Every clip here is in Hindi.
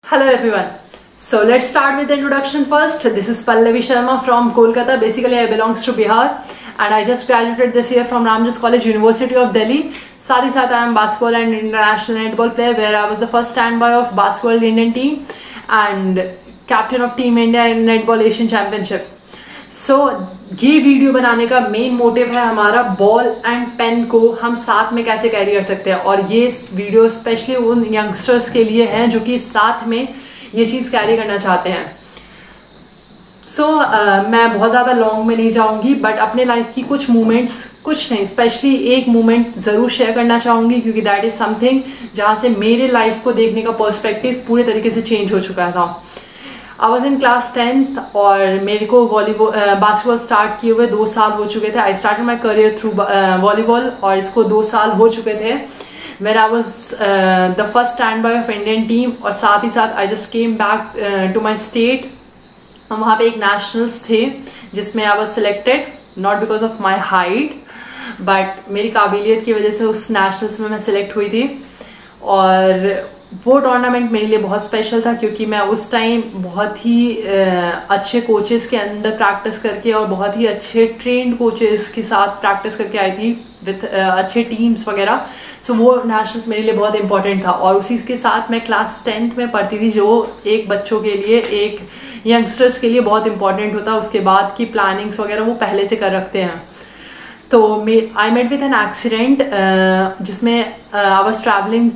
Hello everyone. So let's start with the introduction first. This is Pallavi Sharma from Kolkata. Basically I belongs to Bihar and I just graduated this year from Ramjas College, University of Delhi. साथ ही साथ I am basketball and international netball player where I was the first standby of basketball Indian team and captain of Team India in netball Asian Championship. सो ये वीडियो बनाने का मेन मोटिव है हमारा बॉल एंड पेन को हम साथ में कैसे कैरी कर सकते हैं, और ये वीडियो स्पेशली उन यंगस्टर्स के लिए है जो कि साथ में ये चीज़ कैरी करना चाहते हैं. मैं बहुत ज़्यादा लॉन्ग में नहीं जाऊंगी बट अपने लाइफ की कुछ मोमेंट्स, कुछ नहीं स्पेशली एक मोमेंट ज़रूर शेयर करना चाहूँगी क्योंकि दैट इज़ समथिंग जहाँ से मेरे लाइफ को देखने का पर्सपेक्टिव पूरे तरीके से चेंज हो चुका था. I was in class 10th और मेरे को बास्केटबॉल स्टार्ट किए हुए 2 साल हो चुके थे. I started my career through volleyball और इसको 2 साल हो चुके थे. Where I was the first stand by of Indian team और साथ ही साथ I just came back to my state. वहाँ पे एक नेशनल्स थे जिसमें I was selected not because of my height but मेरी काबिलियत की वजह से उस नेशनल्स में मैं सिलेक्ट हुई थी. और वो टूर्नामेंट मेरे लिए बहुत स्पेशल था क्योंकि मैं उस टाइम बहुत ही अच्छे कोचेस के अंदर प्रैक्टिस करके और बहुत ही अच्छे ट्रेंड कोचेस के साथ प्रैक्टिस करके आई थी विथ अच्छे टीम्स वगैरह. सो वो नेशनल्स मेरे लिए बहुत इंपॉर्टेंट था और उसी के साथ मैं क्लास 10th में पढ़ती थी जो एक बच्चों के लिए, एक यंगस्टर्स के लिए बहुत इंपॉर्टेंट होता है. उसके बाद की प्लानिंग्स वगैरह वो पहले से कर रखते हैं. तो I met with an accident जिसमें I was travelling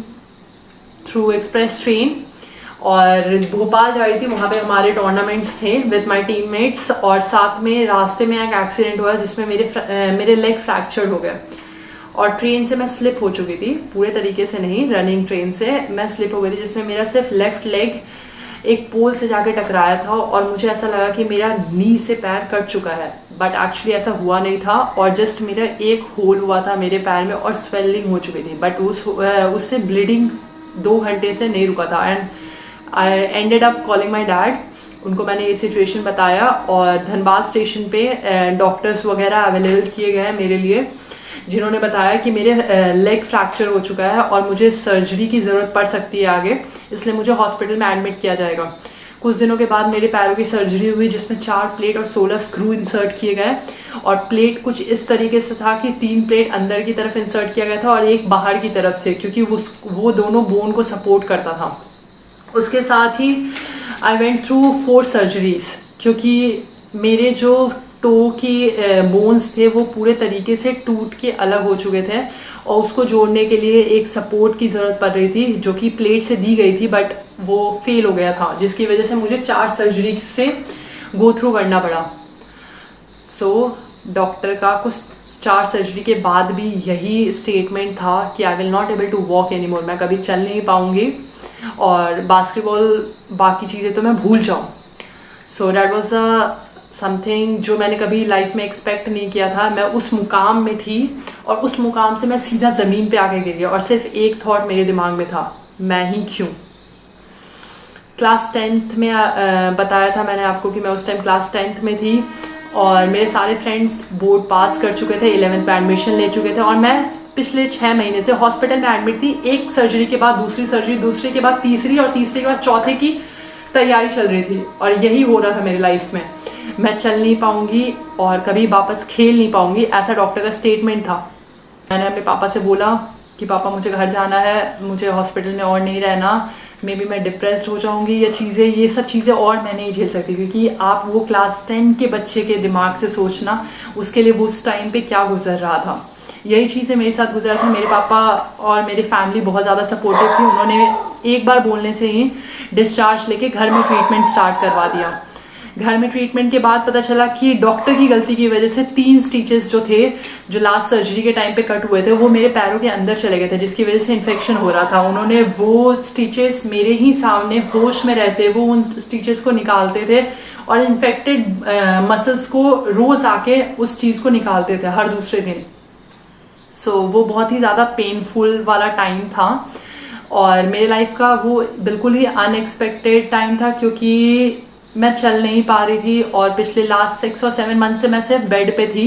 through express train और भोपाल जा रही थी. वहाँ पे हमारे टूर्नामेंट्स थे विथ माय टीममेट्स और साथ में रास्ते में एक एक्सीडेंट हुआ जिसमें मेरे लेग फ्रैक्चर्ड हो गए और ट्रेन से मैं स्लिप हो चुकी थी. पूरे तरीके से नहीं, रनिंग ट्रेन से मैं स्लिप हो गई थी जिसमें मेरा सिर्फ लेफ्ट लेग एक पोल से जाके टकराया था और मुझे ऐसा लगा कि मेरा नी से पैर कट चुका है बट एक्चुअली ऐसा हुआ नहीं था और जस्ट मेरा एक होल हुआ था मेरे पैर में और स्वेलिंग हो चुकी थी बट उससे ब्लीडिंग 2 घंटे से नहीं रुका था. And I ended up calling my dad. उनको मैंने ये सिचुएशन बताया और धनबाद स्टेशन पे डॉक्टर्स वगैरह अवेलेबल किए गए हैं मेरे लिए जिन्होंने बताया कि मेरे लेग फ्रैक्चर हो चुका है और मुझे सर्जरी की ज़रूरत पड़ सकती है आगे, इसलिए मुझे हॉस्पिटल में एडमिट किया जाएगा. कुछ दिनों के बाद मेरे पैरों की सर्जरी हुई जिसमें 4 प्लेट और 16 स्क्रू इंसर्ट किए गए और प्लेट कुछ इस तरीके से था कि 3 प्लेट अंदर की तरफ इंसर्ट किया गया था और एक बाहर की तरफ से क्योंकि वो दोनों बोन को सपोर्ट करता था. उसके साथ ही आई वेंट थ्रू 4 सर्जरीज क्योंकि मेरे जो टो की बोन्स थे वो पूरे तरीके से टूट के अलग हो चुके थे और उसको जोड़ने के लिए एक सपोर्ट की ज़रूरत पड़ रही थी जो कि प्लेट से दी गई थी बट वो फेल हो गया था जिसकी वजह से मुझे 4 सर्जरी से गो थ्रू करना पड़ा. डॉक्टर का कुछ 4 सर्जरी के बाद भी यही स्टेटमेंट था कि I will not able to walk any more. मैं कभी चल नहीं पाऊँगी और बास्केटबॉल बाकी चीज़ें तो मैं भूल जाऊँ. सो डैट वॉज समथिंग जो मैंने कभी लाइफ में एक्सपेक्ट नहीं किया था. मैं उस मुकाम में थी और उस मुकाम से मैं सीधा ज़मीन पे आके गिर गया और सिर्फ एक थॉट मेरे दिमाग में था, मैं ही क्यों. क्लास 10th में बताया था मैंने आपको कि मैं उस टाइम क्लास 10th में थी और मेरे सारे फ्रेंड्स बोर्ड पास कर चुके थे, 11th में एडमिशन ले चुके थे और मैं पिछले 6 महीने से हॉस्पिटल में एडमिट थी. एक सर्जरी के बाद दूसरी सर्जरी, दूसरे के बाद तीसरी और तीसरे के बाद चौथे की तैयारी चल रही थी और यही हो रहा था मेरी लाइफ में. मैं चल नहीं पाऊंगी और कभी वापस खेल नहीं पाऊंगी, ऐसा डॉक्टर का स्टेटमेंट था. मैंने अपने पापा से बोला कि पापा मुझे घर जाना है, मुझे हॉस्पिटल में और नहीं रहना, मे बी मैं डिप्रेस्ड हो जाऊंगी. ये सब चीज़ें और मैं नहीं झेल सकती क्योंकि आप वो क्लास 10 के बच्चे के दिमाग से सोचना उसके लिए वो उस टाइम पे क्या गुजर रहा था. यही चीज़ें मेरे साथ गुजर रही थी. मेरे पापा और मेरी फैमिली बहुत ज़्यादा सपोर्टिव थी. उन्होंने एक बार बोलने से ही डिस्चार्ज लेके घर में ट्रीटमेंट स्टार्ट करवा दिया. घर में ट्रीटमेंट के बाद पता चला कि डॉक्टर की गलती की वजह से 3 स्टिचेस जो थे जो लास्ट सर्जरी के टाइम पे कट हुए थे वो मेरे पैरों के अंदर चले गए थे जिसकी वजह से इन्फेक्शन हो रहा था. उन्होंने वो स्टिचेस मेरे ही सामने होश में रहते वो उन स्टिचेस को निकालते थे और इन्फेक्टेड मसल्स को रोज आके उस चीज़ को निकालते थे हर दूसरे दिन. वो बहुत ही ज़्यादा पेनफुल वाला टाइम था और मेरे लाइफ का वो बिल्कुल ही अनएक्सपेक्टेड टाइम था क्योंकि मैं चल नहीं पा रही थी और पिछले लास्ट 6 और 7 मंथ से मैं सिर्फ बेड पे थी.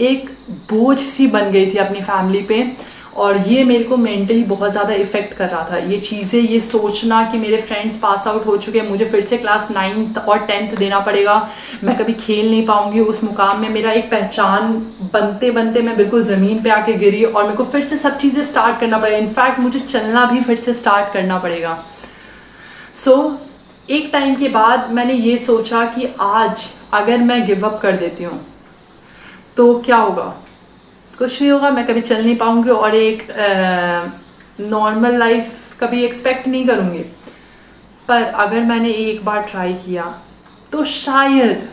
एक बोझ सी बन गई थी अपनी फैमिली पे और ये मेरे को मेंटली बहुत ज़्यादा इफेक्ट कर रहा था। ये चीज़ें, ये सोचना कि मेरे फ्रेंड्स पास आउट हो चुके हैं, मुझे फिर से क्लास 9th और 10th देना पड़ेगा, मैं कभी खेल नहीं पाऊंगी उस मुकाम में, मेरा एक पहचान बनते बनते मैं बिल्कुल ज़मीन पे आके गिरी और मेरे को फिर से सब चीज़ें स्टार्ट करना पड़ेगा। इनफैक्ट मुझे चलना भी फिर से स्टार्ट करना पड़ेगा। एक टाइम के बाद मैंने ये सोचा कि आज अगर मैं गिव अप कर देती हूँ तो क्या होगा? कुछ नहीं होगा, मैं कभी चल नहीं पाऊंगी और एक नॉर्मल लाइफ कभी एक्सपेक्ट नहीं करूंगी। पर अगर मैंने एक बार ट्राई किया तो शायद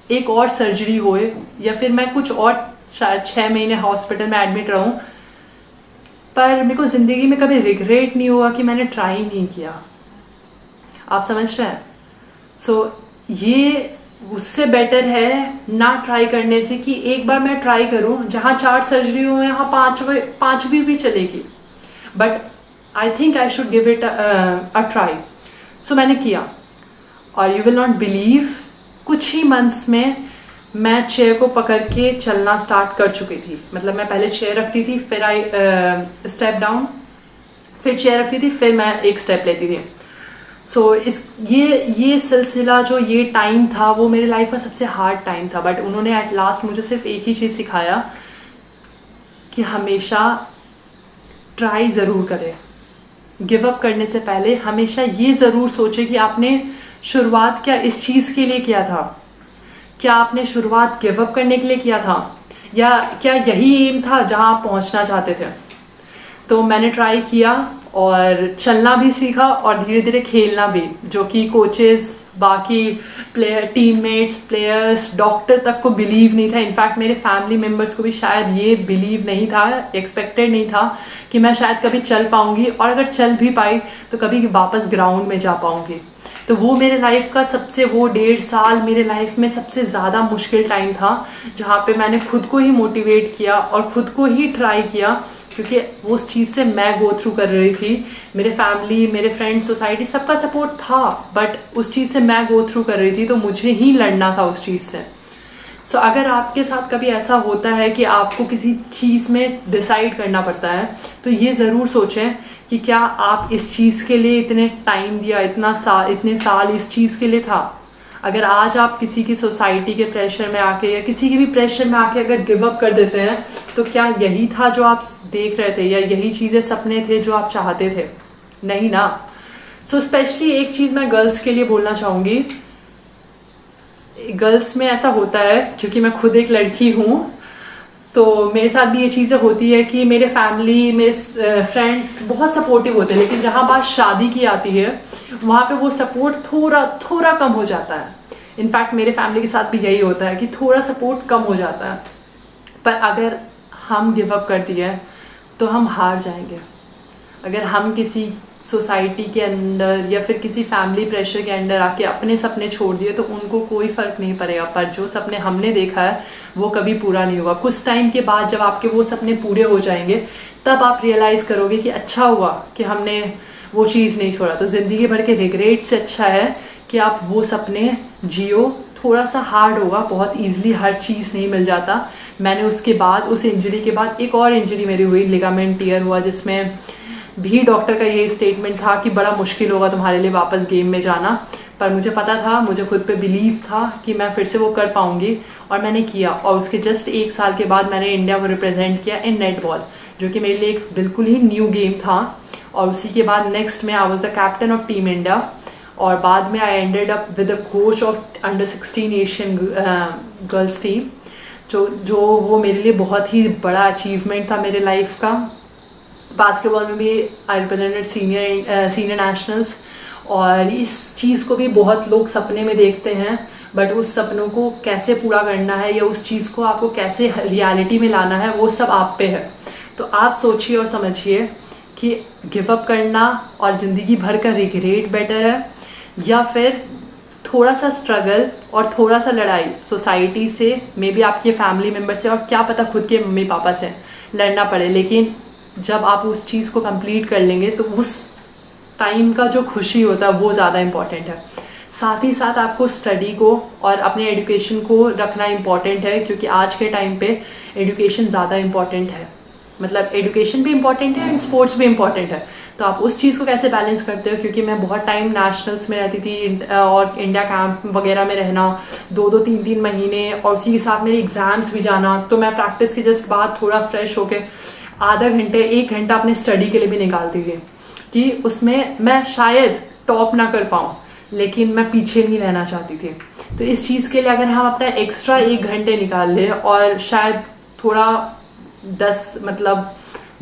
एक और सर्जरी होए या फिर मैं कुछ और शायद 6 महीने हॉस्पिटल में एडमिट रहूं, पर मेरे को ज़िंदगी में कभी रिग्रेट नहीं हुआ कि मैंने ट्राई नहीं किया। आप समझ रहे हैं? ये उससे बेटर है ना ट्राई करने से कि एक बार मैं ट्राई करूं, जहां 4 सर्जरी हुए वहां 5वीं भी चलेगी, but I think I should give it a try. मैंने किया और यू विल नॉट बिलीव, कुछ ही मंथ्स में मैं चेयर को पकड़ के चलना स्टार्ट कर चुकी थी। मतलब मैं पहले चेयर रखती थी, फिर आई स्टेप डाउन, फिर चेयर रखती थी, फिर मैं एक स्टेप लेती थी। ये सिलसिला, जो ये टाइम था, वो मेरे लाइफ का सबसे हार्ड टाइम था, बट उन्होंने एट लास्ट मुझे सिर्फ एक ही चीज़ सिखाया कि हमेशा ट्राई ज़रूर करें। गिव अप करने से पहले हमेशा ये ज़रूर सोचे कि आपने शुरुआत क्या इस चीज़ के लिए किया था? क्या आपने शुरुआत गिव अप करने के लिए किया था, या क्या यही एम था जहां आप पहुंचना चाहते थे? तो मैंने ट्राई किया और चलना भी सीखा और धीरे धीरे खेलना भी, जो कि कोचेस, बाकी प्लेयर, टीममेट्स, प्लेयर्स, डॉक्टर तक को बिलीव नहीं था। इनफैक्ट मेरे फैमिली मेम्बर्स को भी शायद ये बिलीव नहीं था, एक्सपेक्टेड नहीं था कि मैं शायद कभी चल पाऊंगी, और अगर चल भी पाई तो कभी वापस ग्राउंड में जा पाऊंगी। तो वो मेरे लाइफ का सबसे, वो 1.5 साल मेरे लाइफ में सबसे ज़्यादा मुश्किल टाइम था, जहाँ पे मैंने खुद को ही मोटिवेट किया और खुद को ही ट्राई किया, क्योंकि वो उस चीज़ से मैं गो थ्रू कर रही थी। मेरे फैमिली, मेरे फ्रेंड्स, सोसाइटी, सबका सपोर्ट था, बट उस चीज़ से मैं गो थ्रू कर रही थी, तो मुझे ही लड़ना था उस चीज़ से। अगर आपके साथ कभी ऐसा होता है कि आपको किसी चीज़ में डिसाइड करना पड़ता है, तो ये ज़रूर सोचें कि क्या आप इस चीज़ के लिए इतने टाइम दिया, इतने साल इस चीज़ के लिए था। अगर आज आप किसी की सोसाइटी के प्रेशर में आके या किसी के भी प्रेशर में आके अगर गिव अप कर देते हैं, तो क्या यही था जो आप देख रहे थे, या यही चीज़ें, सपने थे जो आप चाहते थे? नहीं ना। स्पेशली एक चीज़ मैं गर्ल्स के लिए बोलना चाहूँगी। गर्ल्स में ऐसा होता है, क्योंकि मैं खुद एक लड़की हूँ, तो मेरे साथ भी ये चीज़ें होती है कि मेरे फैमिली, मेरे फ्रेंड्स बहुत सपोर्टिव होते हैं, लेकिन जहाँ बात शादी की आती है वहाँ पे वो सपोर्ट थोड़ा कम हो जाता है। इनफैक्ट मेरे फैमिली के साथ भी यही होता है कि थोड़ा सपोर्ट कम हो जाता है। पर अगर हम गिव अप कर दिए तो हम हार जाएंगे। अगर हम किसी सोसाइटी के अंदर या फिर किसी फैमिली प्रेशर के अंदर आके अपने सपने छोड़ दिए, तो उनको कोई फ़र्क नहीं पड़ेगा, पर जो सपने हमने देखा है वो कभी पूरा नहीं होगा। कुछ टाइम के बाद जब आपके वो सपने पूरे हो जाएंगे, तब आप रियलाइज़ करोगे कि अच्छा हुआ कि हमने वो चीज़ नहीं छोड़ा। तो ज़िंदगी भर के रिग्रेट से अच्छा है कि आप वो सपने जियो। थोड़ा सा हार्ड होगा, बहुत ईजिली हर चीज़ नहीं मिल जाता। मैंने उसके बाद, उस इंजरी के बाद एक और इंजरी मेरी हुई, लिगामेंट टियर हुआ, जिसमें भी डॉक्टर का ये स्टेटमेंट था कि बड़ा मुश्किल होगा तुम्हारे लिए वापस गेम में जाना। पर मुझे पता था, मुझे खुद पे बिलीव था कि मैं फिर से वो कर पाऊंगी, और मैंने किया। और उसके जस्ट 1 साल के बाद मैंने इंडिया को रिप्रेजेंट किया इन नेटबॉल, जो कि मेरे लिए एक बिल्कुल ही न्यू गेम था। और उसी के बाद नेक्स्ट में आई was the captain of team India, और बाद में I ended up with the coach of under 16 Asian girls team, जो वो मेरे लिए बहुत ही बड़ा अचीवमेंट था मेरे लाइफ का। बास्केटबॉल में भी आई रिप्रेजेंटेड सीनियर नेशनल्स, और इस चीज़ को भी बहुत लोग सपने में देखते हैं, बट उस सपनों को कैसे पूरा करना है या उस चीज़ को आपको कैसे रियलिटी में लाना है, वो सब आप पे है। तो आप सोचिए और समझिए कि गिव अप करना और ज़िंदगी भर का रिग्रेट बेटर है, या फिर थोड़ा सा स्ट्रगल और थोड़ा सा लड़ाई सोसाइटी से, मे बी आपके फैमिली मेम्बर से, और क्या पता खुद के मम्मी पापा से लड़ना पड़े, लेकिन जब आप उस चीज़ को कंप्लीट कर लेंगे तो उस टाइम का जो खुशी होता है वो ज़्यादा इम्पॉर्टेंट है। साथ ही साथ आपको स्टडी को और अपने एजुकेशन को रखना इम्पॉर्टेंट है, क्योंकि आज के टाइम पे एजुकेशन ज़्यादा इम्पॉर्टेंट है। मतलब एजुकेशन भी इम्पॉर्टेंट है एंड स्पोर्ट्स भी इम्पॉर्टेंट है। तो आप उस चीज़ को कैसे बैलेंस करते हो, क्योंकि मैं बहुत टाइम नेशनल्स में रहती थी और इंडिया कैंप वगैरह में रहना 2-2 3-3 महीने, और उसी के साथ मेरे एग्जाम्स भी जाना। तो मैं प्रैक्टिस के जस्ट बाद थोड़ा फ्रेश होके आधा घंटे 1 घंटा अपने स्टडी के लिए भी निकालती थी, कि उसमें मैं शायद टॉप ना कर पाऊँ लेकिन मैं पीछे नहीं रहना चाहती थी। तो इस चीज़ के लिए अगर हम अपना एक्स्ट्रा 1 घंटे निकाल लें और शायद थोड़ा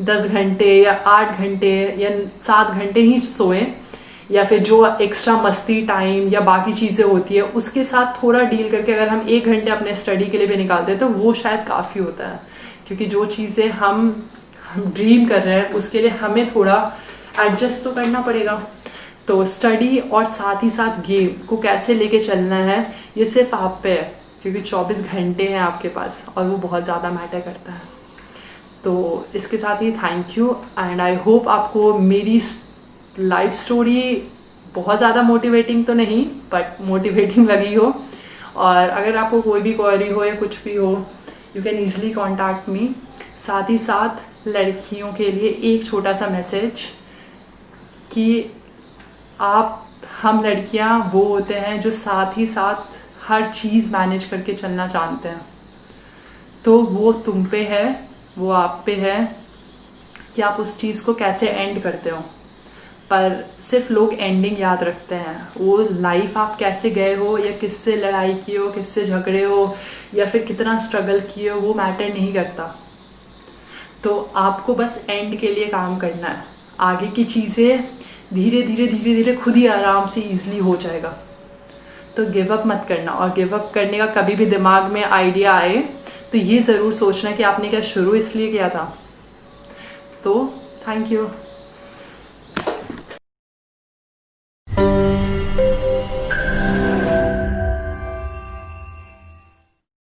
10 घंटे या 8 घंटे या 7 घंटे ही सोएं, या फिर जो एक्स्ट्रा मस्ती टाइम या बाकी चीज़ें होती है उसके साथ थोड़ा डील करके अगर हम 1 घंटे अपने स्टडी के लिए भी निकालते हैं तो वो शायद काफ़ी होता है। क्योंकि जो चीज़ें हम ड्रीम कर रहे हैं उसके लिए हमें थोड़ा एडजस्ट तो करना पड़ेगा। तो स्टडी और साथ ही साथ गेम को कैसे लेके चलना है ये सिर्फ आप पे है, क्योंकि 24 घंटे हैं आपके पास और वो बहुत ज़्यादा मैटर करता है। तो इसके साथ ही thank you and I hope आपको मेरी लाइफ स्टोरी बहुत ज़्यादा मोटिवेटिंग तो नहीं बट मोटिवेटिंग लगी हो। और अगर आपको कोई भी क्वेरी हो या कुछ भी हो you can easily contact me. साथ ही साथ लड़कियों के लिए एक छोटा सा मैसेज कि हम लड़कियां वो होते हैं जो साथ ही साथ हर चीज़ मैनेज करके चलना जानते हैं। तो वो तुम पे है, वो आप पे है कि आप उस चीज़ को कैसे एंड करते हो। पर सिर्फ लोग एंडिंग याद रखते हैं, वो लाइफ आप कैसे गए हो या किससे लड़ाई की हो, किससे झगड़े हो या फिर कितना स्ट्रगल किए हो वो मैटर नहीं करता। तो आपको बस एंड के लिए काम करना है। आगे की चीज़ें धीरे धीरे खुद ही आराम से ईजिली हो जाएगा। तो गिव अप मत करना, और गिव अप करने का कभी भी दिमाग में आइडिया आए तो ये ज़रूर सोचना कि आपने क्या शुरू इसलिए किया था। तो थैंक यू।